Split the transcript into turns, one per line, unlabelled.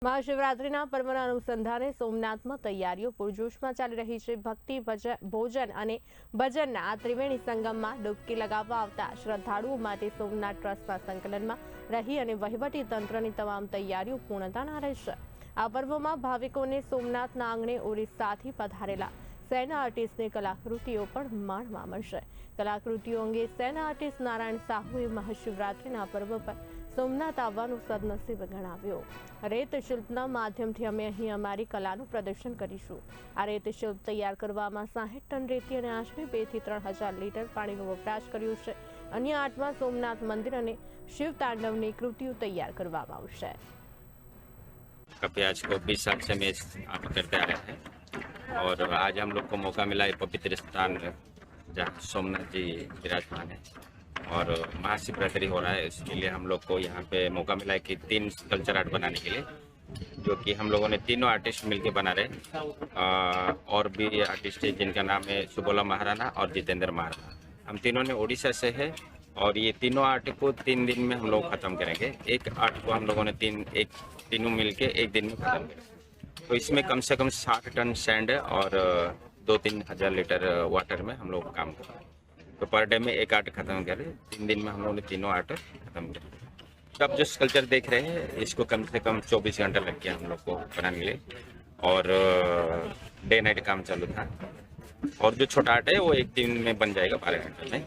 મહાશિવરાત્રિના પર્વના અનુસંધાને સોમનાથમાં તૈયારીઓ પૂરજોશમાં ચાલી રહી છે। ભક્તિ ભોજન અને ભજનના આ ત્રિવેણી સંગમમાં ડૂબકી લગાવવા આવતા શ્રદ્ધાળુઓ માટે સોમનાથ ટ્રસ્ટના સંકલનમાં રહી અને વહીવટી તંત્રની તમામ તૈયારીઓ પૂર્ણતાના આરે છે। આ પર્વમાં ભાવિકોને સોમનાથના આંગણે ઓરિસ્સાથી પધારેલા સેના આર્ટિસ્ટની કલાકૃતિઓ પણ માણવા મળશે। કલાકૃતિઓ અંગે સેના આર્ટિસ્ટ નારાયણ સાહુએ મહાશિવરાત્રિના પર્વ પર સોમનાથ આવવાનું સદનસીબ ગણાવ્યું। રેત શિલ્પના માધ્યમથી અમે અહીં અમારી કલાનું પ્રદર્શન કરીશું। આ રેત શિલ્પ તૈયાર કરવામાં 60 ટન રેતી અને આશરે 2 થી 3000 લીટર પાણીનો વપરાશ કર્યો છે। અન્ય 8મા સોમનાથ મંદિર અને શિવ તાંડવની કૃતિઓ तैयार કરવામાં આવશે।
काफी आज को 20 साल से मैं आप करते आ रहे हैं और आज हम लोग को मौका मिला है पवित्र स्थान जहाँ सोमनाथ जी विराजमान है और महाशिवरात्रि हो रहा है। इसके लिए हम लोग को यहाँ पे मौका मिला है कि 3 स्कल्पचर आर्ट बनाने के लिए, जो कि हम लोगों ने तीनों आर्टिस्ट मिलके बना रहे हैं। और भी आर्टिस्ट है जिनका नाम है सुबोला महाराणा और जितेंद्र महाराणा। हम तीनों ने उड़ीसा से है और ये तीनों आर्ट को 3 दिन में हम लोग खत्म करेंगे। एक आर्ट को हम लोगों ने तीनों मिलके 1 दिन में खत्म करेंगे। तो इसमें कम से कम 60 टन सैंड और 2-3 हजार लीटर वाटर में हम लोग काम करेंगे। तो पर डे में 1 आर्ट खत्म करें। 3 दिन में हम लोगों ने तीनों आर्ट खत्म करें। तो आप जो स्कल्पचर देख रहे हैं इसको कम से कम 24 घंटा लग गया हम लोग को बनाने के लिए और डे नाइट काम चालू था। और जो छोटा आर्ट है वो 1 दिन में बन जाएगा 12 घंटे में।